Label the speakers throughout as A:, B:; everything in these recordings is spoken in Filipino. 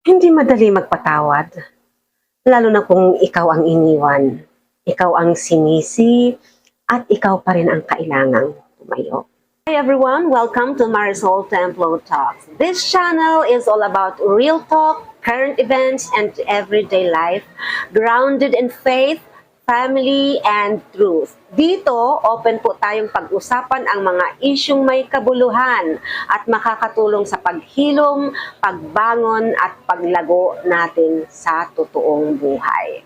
A: Hindi madali magpatawad, lalo na kung ikaw ang iniwan, ikaw ang sinisi, at ikaw pa rin ang kailangang tumayo. Hi everyone! Welcome to Marisol Templo Talks. This channel is all about real talk, current events, and everyday life, grounded in faith, family, and truth. Dito, open po tayong pag-usapan ang mga isyung may kabuluhan at makakatulong sa paghilom, pagbangon, at paglago natin sa totoong buhay.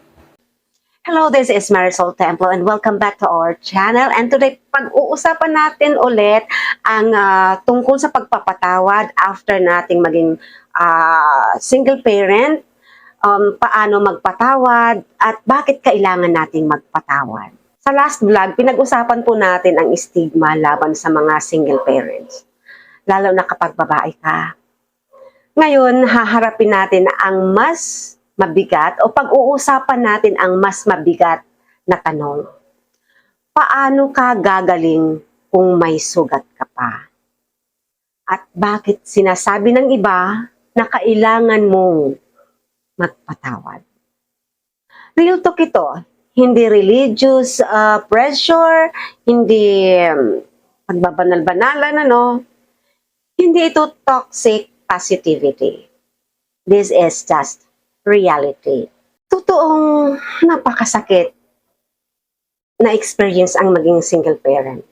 A: Hello, this is Marisol Templo and welcome back to our channel. And today, pag-uusapan natin ulit ang tungkol sa pagpapatawad after nating maging single parent, paano magpatawad at bakit kailangan nating magpatawad. Sa last vlog, pinag-usapan po natin ang stigma laban sa mga single parents, lalo na kapag babae ka. Ngayon, haharapin natin ang mas mabigat o pag-uusapan natin ang mas mabigat na tanong. Paano ka gagaling kung may sugat ka pa? At bakit sinasabi ng iba na kailangan mong magpatawad? Real talk ito, hindi religious pressure, hindi pagbabanal-banalan, hindi ito toxic positivity. This is just reality. Totoong napakasakit na experience ang maging single parent.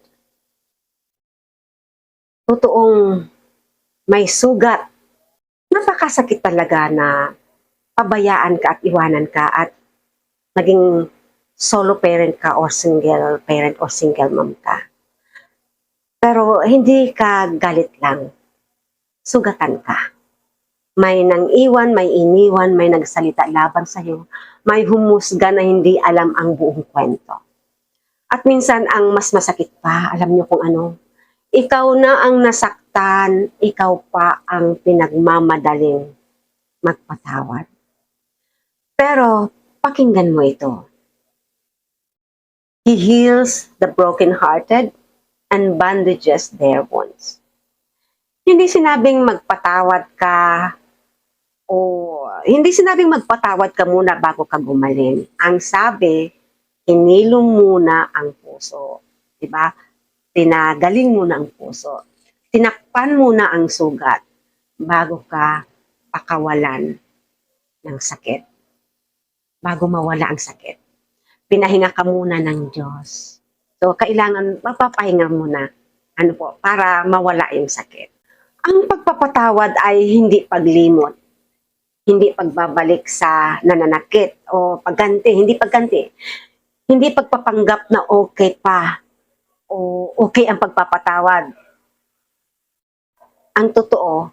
A: Totoong may sugat. Napakasakit talaga na pabayaan ka at iwanan ka at maging solo parent ka or single parent or single mom ka. Pero hindi ka galit lang. Sugatan ka. May nang iwan, may iniwan, may nagsalita laban sa'yo, may humusga na hindi alam ang buong kwento. At minsan ang mas masakit pa, alam niyo kung ano? Ikaw na ang nasaktan, ikaw pa ang pinagmamadaling magpatawad. Pero pakinggan mo ito. He heals the broken-hearted and bandages their wounds. Hindi sinabing magpatawad ka o hindi sinabing magpatawad ka muna bago ka gumaling. Ang sabi, hinilom muna ang puso. Diba? Tinagaling muna ang puso. Tinakpan muna ang sugat bago ka pakawalan ng sakit. Bago mawala ang sakit. Pinahinga ka muna ng Diyos. So, kailangan mapapahinga muna para mawala yung sakit. Ang pagpapatawad ay hindi paglimot. Hindi pagbabalik sa nananakit o pagganti, hindi pagganti. Hindi pagpapanggap na okay pa o okay ang pagpapatawad. Ang totoo,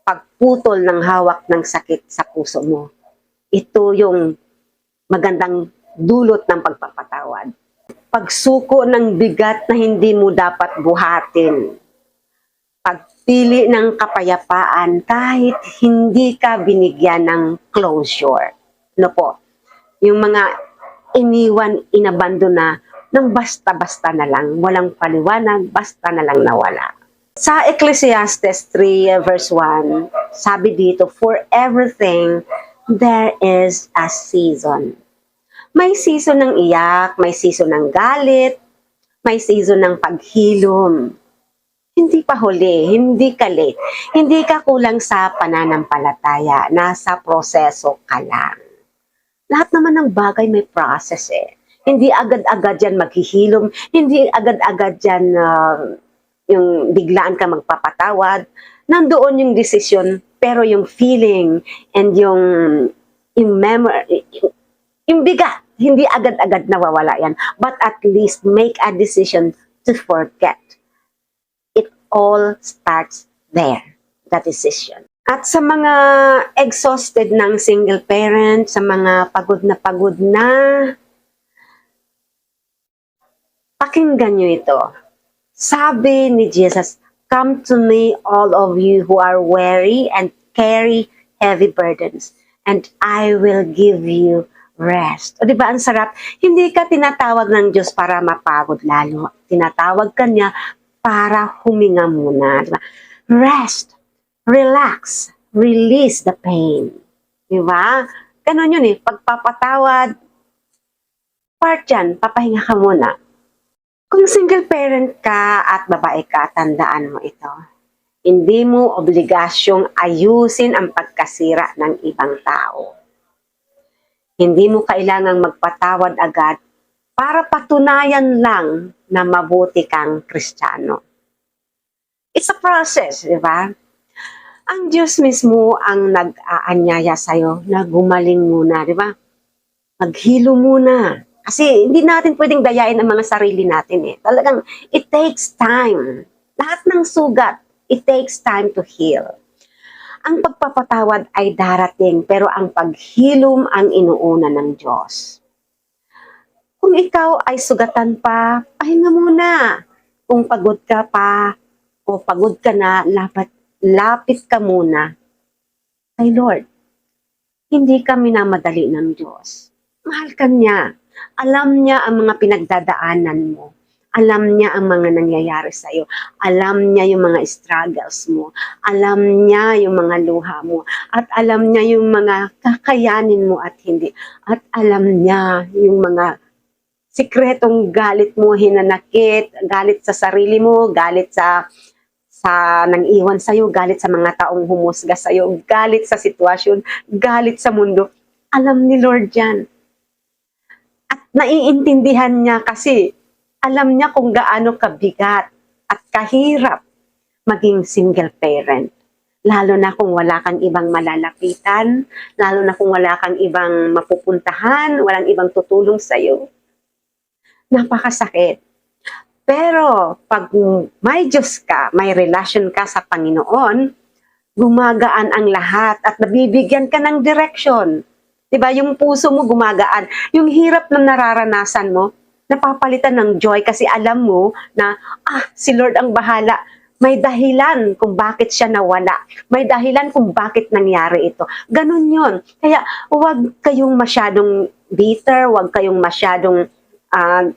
A: pagputol ng hawak ng sakit sa puso mo. Ito yung magandang dulot ng pagpapatawad. Pagsuko ng bigat na hindi mo dapat buhatin. Pagpili ng kapayapaan kahit hindi ka binigyan ng closure. Yung mga iniwan, inabandona ng basta-basta na lang, walang paliwanag, basta na lang nawala. Sa Ecclesiastes 3 verse 1, sabi dito, for everything there is a season. May season ng iyak, may season ng galit, may season ng paghilom. Hindi pa huli, hindi ka late, hindi ka kulang sa pananampalataya, nasa proseso ka lang. Lahat naman ng bagay may process eh. Hindi agad-agad yan maghihilom, hindi agad-agad yan yung biglaan ka magpapatawad. Nandoon yung desisyon, pero yung feeling and yung memory, yung bigat, hindi agad-agad nawawala yan. But at least make a decision to forget. All starts there, that decision. At sa mga exhausted ng single parent, sa mga pagod na, pakinggan nyo ito. Sabi ni Jesus, come to me all of you who are weary and carry heavy burdens, and I will give you rest. O diba ang sarap? Hindi ka tinatawag ng Diyos para mapagod lalo. Tinatawag ka niya para huminga muna. Diba? Rest, relax, release the pain. Di ba? Ganon yun eh. Pagpapatawad, part yan, papahinga ka muna. Kung single parent ka at babae ka, tandaan mo ito. Hindi mo obligasyong ayusin ang pagkasira ng ibang tao. Hindi mo kailangang magpatawad agad para patunayan lang na mabuti kang Kristiyano. It's a process, di ba? Ang Diyos mismo ang nag-aanyaya sa'yo na gumaling muna, di ba? Maghilo muna. Kasi hindi natin pwedeng dayain ang mga sarili natin eh. Talagang, it takes time. Lahat ng sugat, it takes time to heal. Ang pagpapatawad ay darating, pero ang paghilom ang inuuna ng Diyos. Kung ikaw ay sugatan pa, pahinga muna. Kung pagod ka pa, o pagod ka na, lapit ka muna kay Lord. Hindi ka minamadali ng Diyos. Mahal ka niya. Alam niya ang mga pinagdadaanan mo. Alam niya ang mga nangyayari sa'yo. Alam niya yung mga struggles mo. Alam niya yung mga luha mo. At alam niya yung mga kakayanin mo at hindi. At alam niya yung mga sikretong galit mo, hinanakit, galit sa sarili mo, galit sa nang iwan sa'yo, galit sa mga taong humusga sa'yo, galit sa sitwasyon, galit sa mundo. Alam ni Lord yan. At naiintindihan niya kasi alam niya kung gaano kabigat at kahirap maging single parent. Lalo na kung wala kang ibang malalapitan, lalo na kung wala kang ibang mapupuntahan, walang ibang tutulong sa'yo. Napakasakit. Pero pag may Diyos ka, may relasyon ka sa Panginoon, gumagaan ang lahat at nabibigyan ka ng direksyon. Diba? Yung puso mo gumagaan. Yung hirap na nararanasan mo, napapalitan ng joy kasi alam mo na, si Lord ang bahala. May dahilan kung bakit siya nawala. May dahilan kung bakit nangyari ito. Ganun yun. Kaya huwag kayong masyadong bitter, huwag kayong masyadong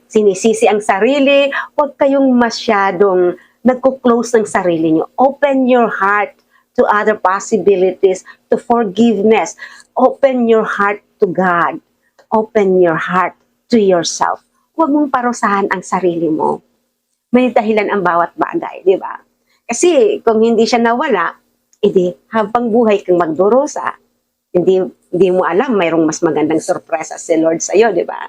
A: sinisisi ang sarili, huwag kayong masyadong nagko-close ng sarili nyo. Open your heart to other possibilities, to forgiveness. Open your heart to God. Open your heart to yourself. Huwag mong parusahan ang sarili mo. May dahilan ang bawat bagay, di ba? Kasi kung hindi siya nawala, edi habang buhay kang magdurusa. Hindi mo alam, mayroong mas magandang sorpresa si Lord sa'yo, di ba?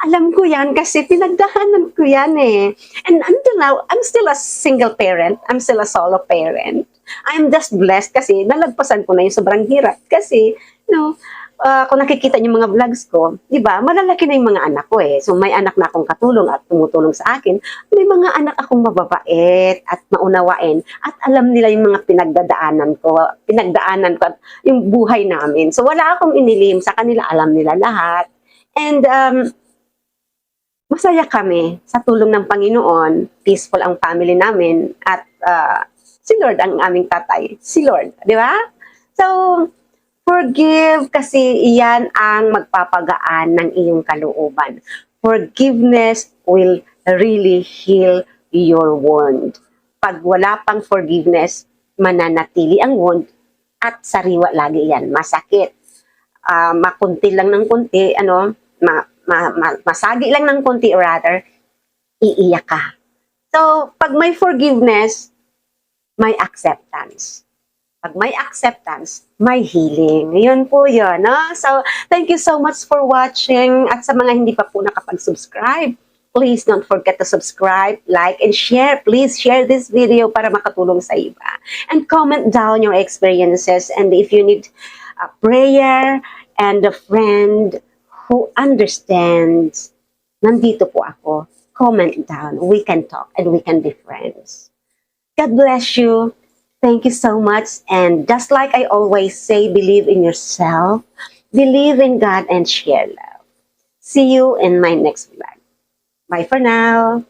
A: Alam ko yan kasi pinagdahanan ko yan eh. And until now, I'm still a single parent. I'm still a solo parent. I'm just blessed kasi nalagpasan ko na yung sobrang hirap. Kasi, kung nakikita niyo mga vlogs ko, di ba, malalaki na yung mga anak ko eh. So may anak na akong katulong at tumutulong sa akin. May mga anak akong mababait at maunawain at alam nila yung mga pinagdaanan ko at yung buhay namin. So wala akong inilim sa kanila, alam nila lahat. And masaya kami sa tulong ng Panginoon, peaceful ang family namin at si Lord ang aming tatay. Si Lord, di ba? So, forgive kasi iyan ang magpapagaan ng iyong kalooban. Forgiveness will really heal your wound. Pag wala pang forgiveness, mananatili ang wound at sariwa lagi yan. Masakit. Makunti lang ng kunti, masagi lang ng kunti or rather, iiyak ka. So, pag may forgiveness, may acceptance. Pag may acceptance, may healing. Yun po yun. No? So, thank you so much for watching. At sa mga hindi pa po nakapag-subscribe, please don't forget to subscribe, like, and share. Please share this video para makatulong sa iba. And comment down your experiences. And if you need a prayer and a friend who understands, nandito po ako. Comment down. We can talk and we can be friends. God bless you. Thank you so much. And just like I always say, believe in yourself, believe in God, and share love. See you in my next vlog. Bye for now.